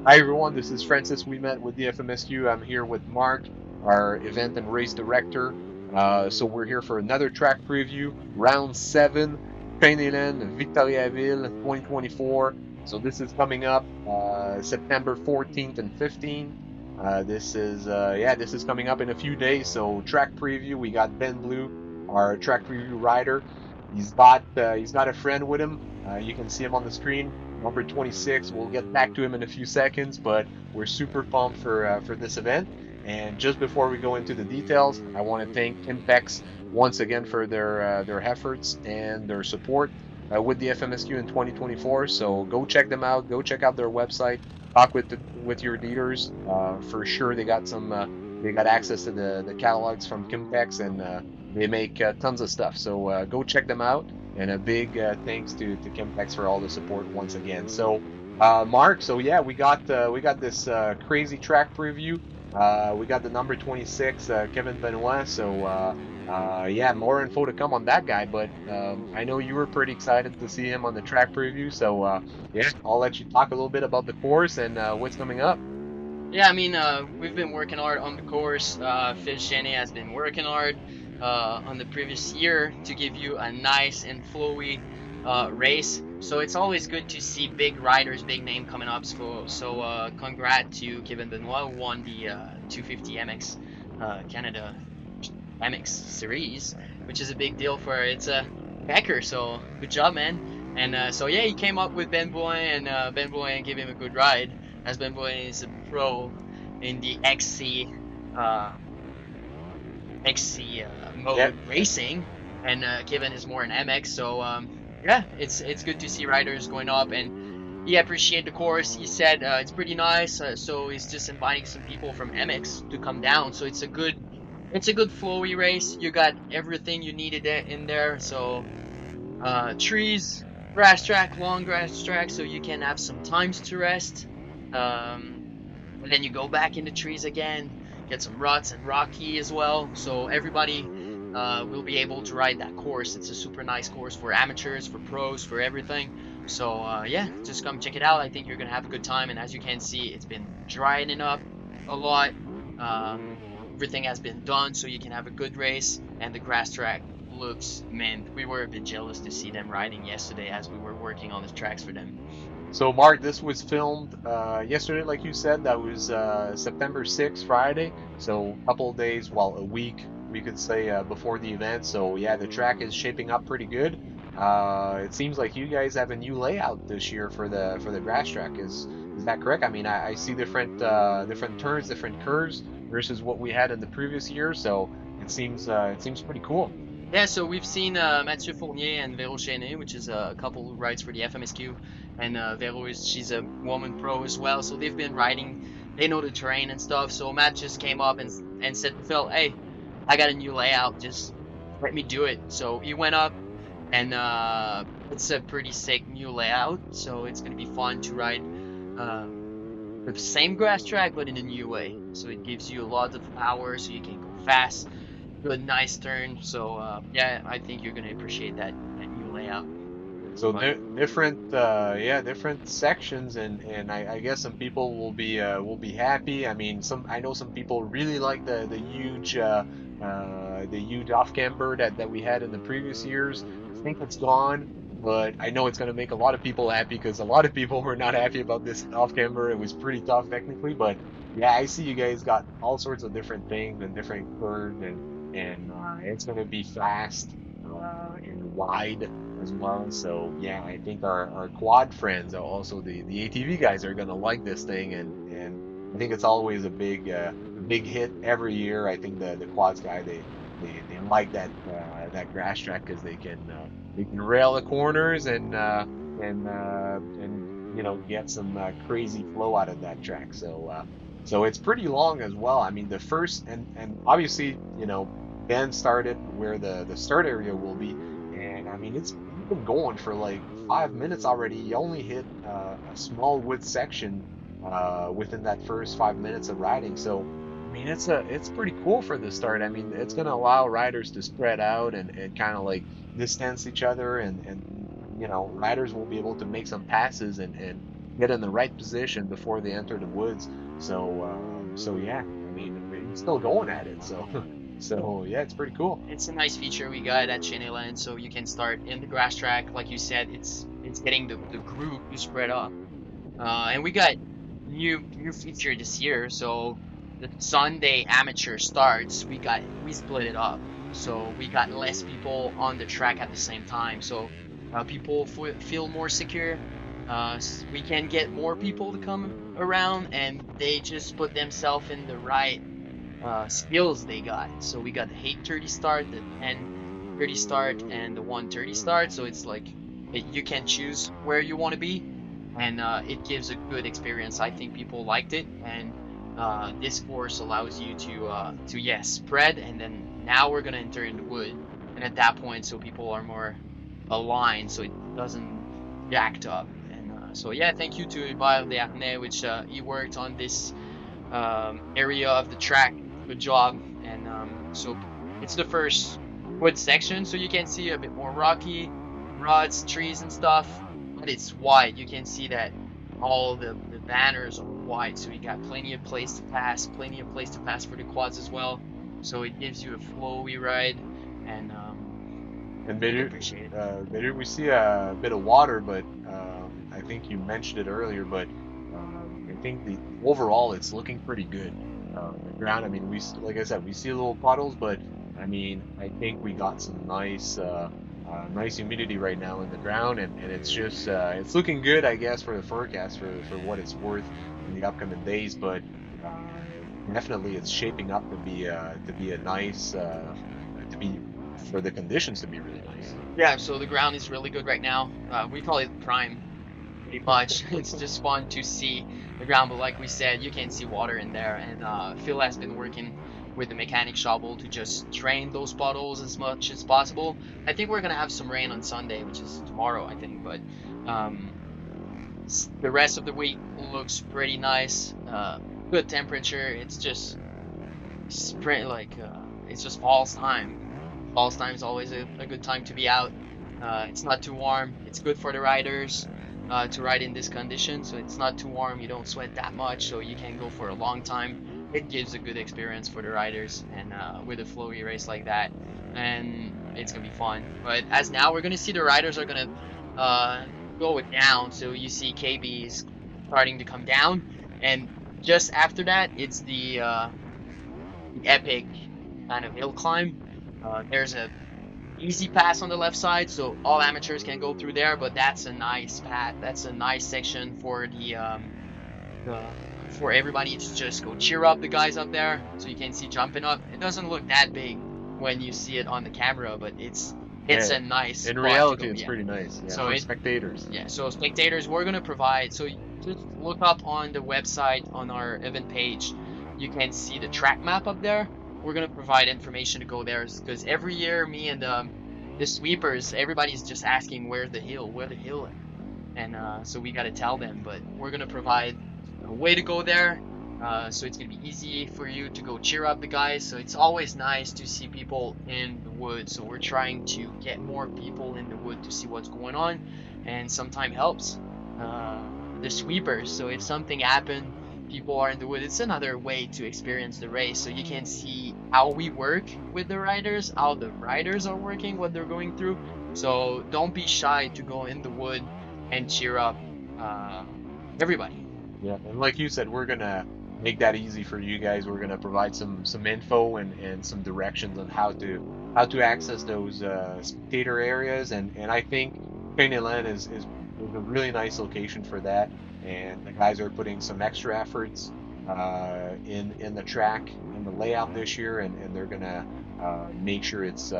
Hi everyone, this is Francis. We met with the FMSQ. I'm here with Mark, our event and race director. So we're here for another track preview, round 7, Chainéland, Victoriaville, 2024. So this is coming up September 14th and 15th. This is coming up in a few days. So track preview, we got Ben Blue, our track preview rider. He's got a friend with him. You can see him on the screen, number 26. We'll get back to him in a few seconds, but we're super pumped for this event. And just before we go into the details, I want to thank KIMPEX once again for their efforts and their support with the FMSQ in 2024. So go check them out. Go check out their website. Talk with your dealers. For sure, they got access to the catalogs from KIMPEX, and they make tons of stuff. So go check them out. And a big thanks to KIMPEX for all the support once again. So, Mark, so yeah, we got this crazy track preview. We got the number 26, Kevin Benoit. So, yeah, more info to come on that guy. But I know you were pretty excited to see him on the track preview. So, yeah, I'll let you talk a little bit about the course and what's coming up. Yeah, I mean, we've been working hard on the course. Phil Cheney has been working hard on the previous year to give you a nice and flowy race. So it's always good to see big riders, big name coming up. So congrats to Kevin Benoit, who won the 250 MX Canada MX Series, which is a big deal for it's a Becker. So good job, man. And so yeah, he came up with Ben Boy, and Ben Boy gave him a good ride, as Ben Boy is a pro in the uh, XC Yeah, mode racing, and Kevin is more an MX. So yeah, it's good to see riders going up, and he appreciated the course. He said it's pretty nice, so he's just inviting some people from MX to come down. So it's a good flowy race. You got everything you needed in there. So trees, grass track, long grass track, so you can have some times to rest. Um, and then you go back in the trees again, get some ruts and rocky as well. So everybody will be able to ride that course. It's a super nice course for amateurs, for pros, for everything. So yeah, just come check it out. I think you're gonna have a good time. And as you can see, it's been drying up a lot. Uh, Everything has been done, so you can have a good race. And the grass track looks, man, we were a bit jealous to see them riding yesterday as we were working on the tracks for them. so, Mark, this was filmed yesterday, like you said. That was September 6th, Friday. So, a couple of days, well, a week, we could say, before the event. So, yeah, the track is shaping up pretty good. It seems like you guys have a new layout this year for the grass track. Is that correct? I mean, I see different turns, different curves versus what we had in the previous year. So, it seems pretty cool. Yeah, so we've seen Mathieu Fournier and Vero Chenet, which is a couple who rides for the FMSQ, and Vero she's a woman pro as well, so they've been riding, they know the terrain and stuff. So Matt just came up and said to Phil, "Hey, I got a new layout, just let me do it." So he went up, and it's a pretty sick new layout, so it's gonna be fun to ride uh, the same grass track but in a new way. So it gives you a lot of power, so you can go fast, good, nice turn. So yeah, I think you're gonna appreciate that new layout. It's So fun. different, yeah, different sections, and I guess some people will be happy. I mean, I know some people really like the huge off camber that we had in the previous years. I think it's gone, but I know it's gonna make a lot of people happy because a lot of people were not happy about this off camber. It was pretty tough technically, but yeah, I see you guys got all sorts of different things and different curves, and it's gonna be fast and wide as well. So yeah, I think our quad friends, also the ATV guys, are gonna like this thing, and I think it's always a big hit every year. I think the quads guy they like that grass track because they can rail the corners and get some crazy flow out of that track. So it's pretty long as well. I mean the first and obviously Ben started where the start area will be, and I mean it's been going for like 5 minutes already. You only hit a small wood section within that first 5 minutes of riding. So I mean it's pretty cool for the start. I mean it's gonna allow riders to spread out and kind of like distance each other, and riders will be able to make some passes and get in the right position before they enter the woods. So yeah, I mean, we're still going at it. So so yeah, it's pretty cool. It's a nice feature we got at Chainéland, so you can start in the grass track, like you said. It's getting the group to spread up, and we got new feature this year. So the Sunday amateur starts, we split it up, so we got less people on the track at the same time. So people feel more secure. We can get more people to come around, and they just put themselves in the right skills they got. So we got the 8:30 start, the 10:30 start, and the 1:30 start. So it's like you can choose where you want to be, and it gives a good experience. I think people liked it, and this course allows you to yes, spread, and then now we're gonna enter in the wood, and at that point, so people are more aligned, so it doesn't jacked up. And so yeah, thank you to Hubert Desharnais, which he worked on this area of the track. Good job. And so it's the first wood section, so you can see a bit more rocky, ruts, trees and stuff, but it's wide. You can see that all the banners are wide, so you got plenty of place to pass for the quads as well. So it gives you a flowy ride, and appreciate it. Maybe we see a bit of water, but I think you mentioned it earlier, but I think the overall it's looking pretty good. The ground, I mean, like I said, we see little puddles, but I mean, I think we got some nice humidity right now in the ground, and it's just it's looking good, I guess, for the forecast for what it's worth in the upcoming days. But definitely, it's shaping up to be a nice for the conditions to be really nice. Yeah, so the ground is really good right now. We call it prime, pretty much. It's just fun to see the ground, but like we said, you can see water in there, and Phil has been working with the mechanic shovel to just drain those puddles as much as possible. I think we're gonna have some rain on Sunday, which is tomorrow, I think, but the rest of the week looks pretty nice. Good temperature. It's just spring, like it's just fall's time. Fall's time is always a good time to be out. It's not too warm. It's good for the riders to ride in this condition, so it's not too warm. You don't sweat that much, so you can go for a long time. It gives a good experience for the riders, and with a flowy race like that, and it's gonna be fun. But as now we're gonna see the riders are gonna go down, so you see KB is starting to come down, and just after that it's the epic kind of hill climb. There's a easy pass on the left side, so all amateurs can go through there, but that's a nice path. That's a nice section for for everybody to just go cheer up the guys up there, so you can see jumping up. It doesn't look that big when you see it on the camera, but it's a nice in reality it's pretty nice. Yeah, so for spectators. Yeah, so spectators, we're gonna provide, so just look up on the website on our event page, you can see the track map up there. We're gonna provide information to go there, because every year me and the sweepers, everybody's just asking where the hill, and so we gotta tell them, but we're gonna provide a way to go there, so it's gonna be easy for you to go cheer up the guys. So it's always nice to see people in the wood, so we're trying to get more people in the wood to see what's going on, and sometimes helps the sweepers. So if something happened, people are in the wood, it's another way to experience the race, so you can see how we work with the riders, how the riders are working, what they're going through. So don't be shy to go in the wood and cheer up everybody. Yeah, and like you said, we're gonna make that easy for you guys. We're gonna provide some info and some directions on how to access those spectator areas, and I think Chainéland is a really nice location for that, and the guys are putting some extra efforts in the track and the layout this year, and they're gonna make sure it's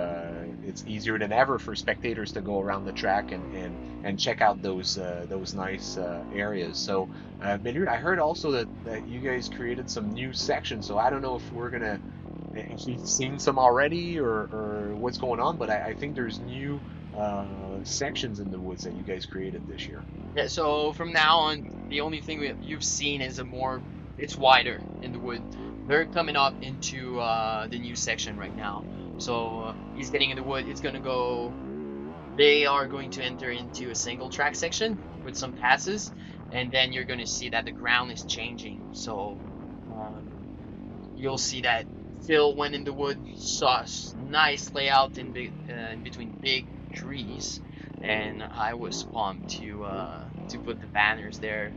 easier than ever for spectators to go around the track and check out those nice areas. So Benjamin, I heard also that you guys created some new sections, so I don't know if you've seen some already or what's going on, but I think there's new sections in the woods that you guys created this year. Yeah, so from now on, the only thing you've seen is it's wider in the wood. They're coming up into the new section right now. So he's getting in the wood. It's gonna go they are going to enter into a single track section with some passes, and then you're going to see that the ground is changing. So you'll see that Phil went in the wood, saw nice layout in between big trees, and I was pumped to put the banners there.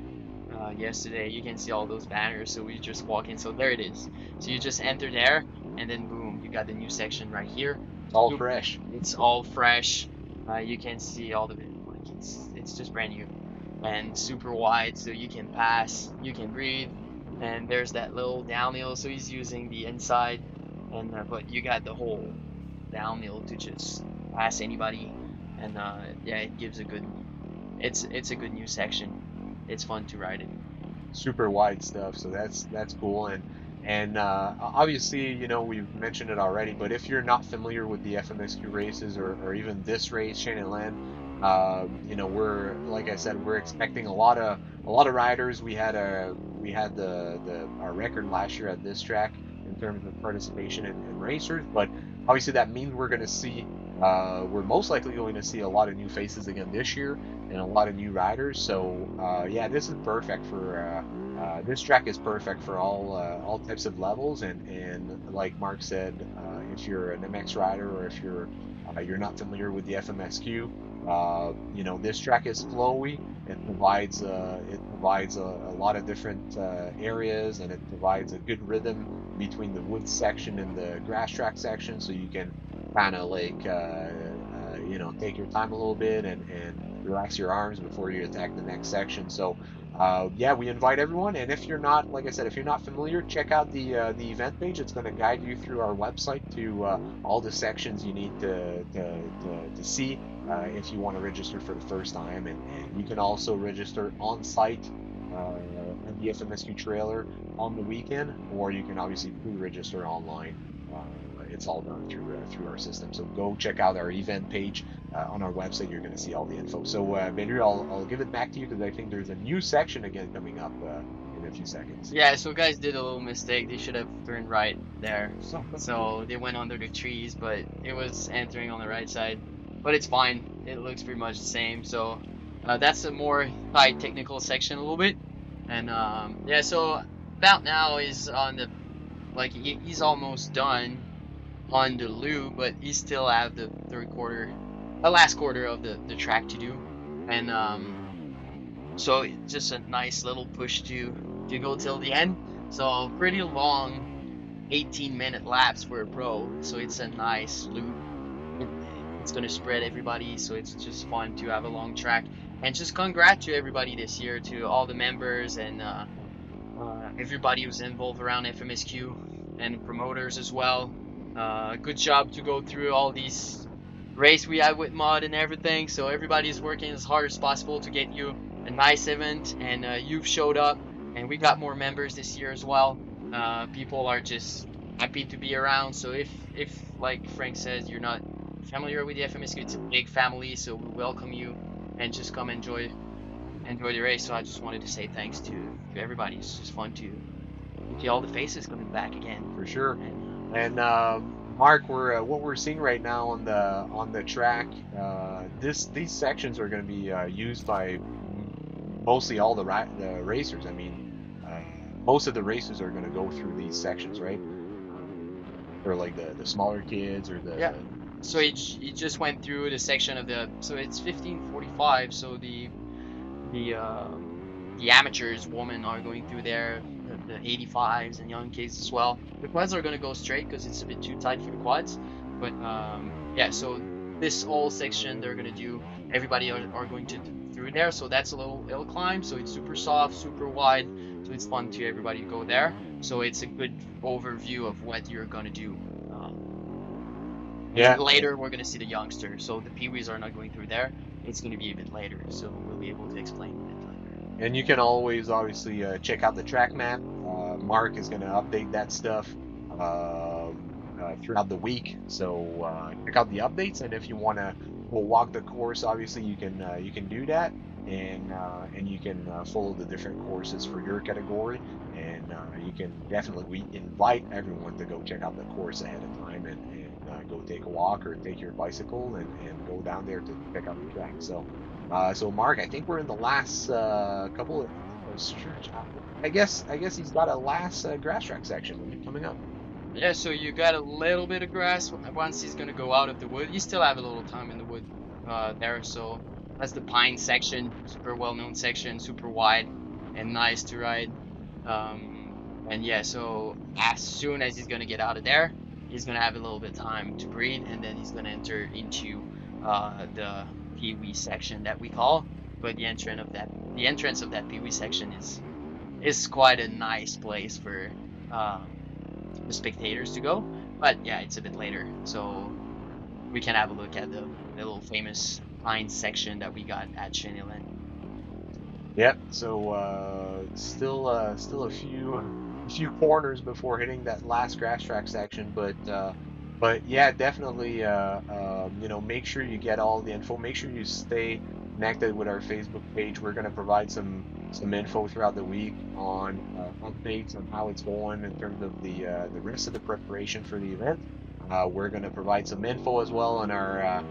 Yesterday, you can see all those banners, so we just walk in. So there it is. So you just enter there, and then boom, you got the new section right here. All fresh. It's all fresh. You can see all the like it's just brand new and super wide, so you can pass, you can breathe, and there's that little downhill. So he's using the inside, and but you got the whole downhill to just pass anybody, and yeah, it gives a good. It's a good new section. It's fun to ride it. Super wide stuff, so that's cool. And obviously, you know, we've mentioned it already, but if you're not familiar with the FMSQ races or even this race, Chainéland, you know, we're, like I said, we're expecting a lot of riders. We had our record last year at this track in terms of participation and racers, but obviously that means we're going to see we're most likely going to see a lot of new faces again this year and a lot of new riders. So yeah, this is perfect for this track is perfect for all types of levels, and like Mark said, if you're an MX rider or if you're not familiar with the FMSQ, you know, this track is flowy. It provides a lot of different areas, and it provides a good rhythm between the wood section and the grass track section, so you can kind of like you know, take your time a little bit and relax your arms before you attack the next section. So yeah, we invite everyone, and if you're not, like I said, if you're not familiar, check out the event page. It's going to guide you through our website to all the sections you need to see if you want to register for the first time, and you can also register on site at the FMSQ trailer on the weekend, or you can obviously pre-register online. It's all done through our system. So go check out our event page on our website. You're going to see all the info. So Bedri, I'll give it back to you because I think there's a new section again coming up in a few seconds. Yeah, so guys did a little mistake. They should have turned right there. So they went under the trees, but it was entering on the right side. But it's fine. It looks pretty much the same. So that's a more high technical section a little bit. And yeah, so about now is on the, like, he's almost done on the loop, but he still have the last quarter of the track to do. And so just a nice little push to go till the end. So pretty long 18-minute laps for a pro, so it's a nice loop. It's gonna spread everybody, so it's just fun to have a long track. And just congrats to everybody this year, to all the members and everybody who's involved around FMSQ and promoters as well. Good job to go through all these race we had with mud and everything. So everybody's working as hard as possible to get you a nice event, and you've showed up, and we got more members this year as well. People are just happy to be around. So if like Frank says, you're not familiar with the FMSQ, it's a big family, so we welcome you, and just come enjoy the race. So I just wanted to say thanks to everybody. It's just fun to see all the faces coming back again. For sure. And Mark, what we're seeing right now on the track, these sections are going to be used by mostly all the racers. I mean, most of the racers are going to go through these sections, right? Or like the smaller kids, or the yeah. So it just went through the section of the, so it's 15:45. So the amateurs, women, are going through there. The 85s and young kids as well. The quads are going to go straight because it's a bit too tight for the quads. But yeah, so this whole section they're going to do, everybody are going to through there. So that's a little hill climb. So it's super soft, super wide. So it's fun to everybody to go there. So it's a good overview of what you're going to do. Yeah. Later we're going to see the youngsters. So the peewees are not going through there. It's going to be a bit later. So we'll be able to explain a bit later. And you can always obviously check out the track map. Mark is going to update that stuff throughout the week, so check out the updates. And if you want to walk the course, obviously you can do that, and you can follow the different courses for your category, and you can definitely invite everyone to go check out the course ahead of time, and go take a walk or take your bicycle and go down there to check out the track. So, so Mark, I think we're in the last couple of stretch. I guess he's got a last grass track section coming up. Yeah, so you got a little bit of grass once he's gonna go out of the wood. You still have a little time in the wood there, so that's the pine section, super well-known section, super wide and nice to ride. And yeah, so as soon as he's gonna get out of there, he's gonna have a little bit of time to breathe, and then he's gonna enter into the Pee-wee section that we call. But the entrance of that Pee-wee section is quite a nice place for the spectators to go. But yeah, it's a bit later, so we can have a look at the little famous pine section that we got at Chainéland. Yep. So still a few corners before hitting that last grass track section, but yeah, definitely make sure you get all the info. Make sure you stay connected with our Facebook page. We're gonna provide some info throughout the week on updates on how it's going in terms of the rest of the preparation for the event. We're gonna provide some info as well on our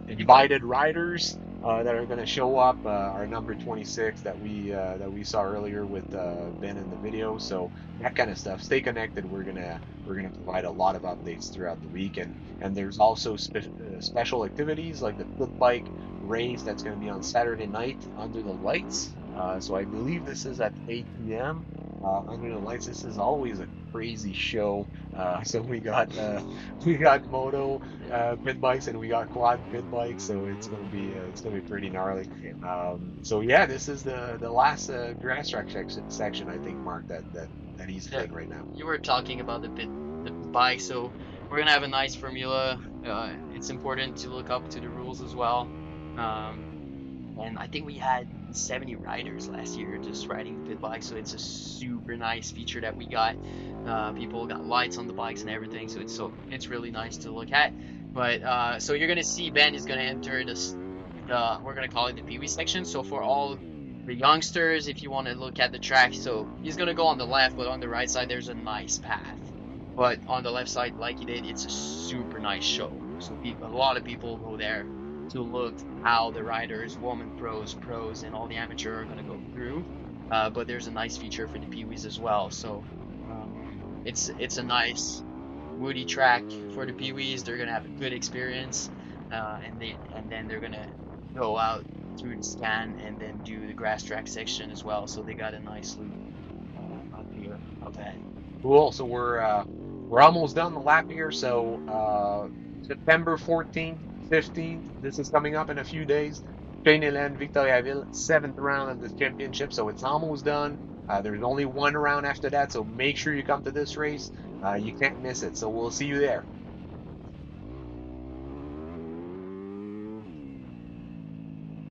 invited riders that are going to show up. Our number 26 that we saw earlier with Ben in the video. So that kind of stuff. Stay connected. We're gonna provide a lot of updates throughout the week, and there's also special activities like the foot bike race that's going to be on Saturday night under the lights. So I believe this is at 8 p.m. Under the lights. This is always a crazy show. So we got moto pit bikes and we got quad pit bikes, so it's gonna be pretty gnarly. So yeah, this is the last grass track section I think, Mark, that he's Yeah, hitting right now. you were talking about the bike, so we're gonna have a nice formula. It's important to look up to the rules as well. And I think we had 70 riders last year just riding the pit bike, so it's a super nice feature that we got. People got lights on the bikes and everything, so it's really nice to look at. But so you're gonna see Ben is gonna enter this, we're gonna call it the Pee-wee section. So for all the youngsters, if you want to look at the track, so he's gonna go on the left, but on the right side there's a nice path. But on the left side, like he did, it's a super nice show. So a lot of people go there to look how the riders, women pros, and all the amateur are gonna go through. But there's a nice feature for the Pee-wees as well. So it's a nice woody track for the Pee-wees. They're gonna have a good experience, and then they're gonna go out through the scan and then do the grass track section as well. So they got a nice loop up here of that. Cool. So we're almost done the lap here. So September 14th, 15th. This is coming up in a few days. Chainéland, Victoriaville, 7th round of the championship. So it's almost done. There's only one round after that. So make sure you come to this race. You can't miss it. So we'll see you there.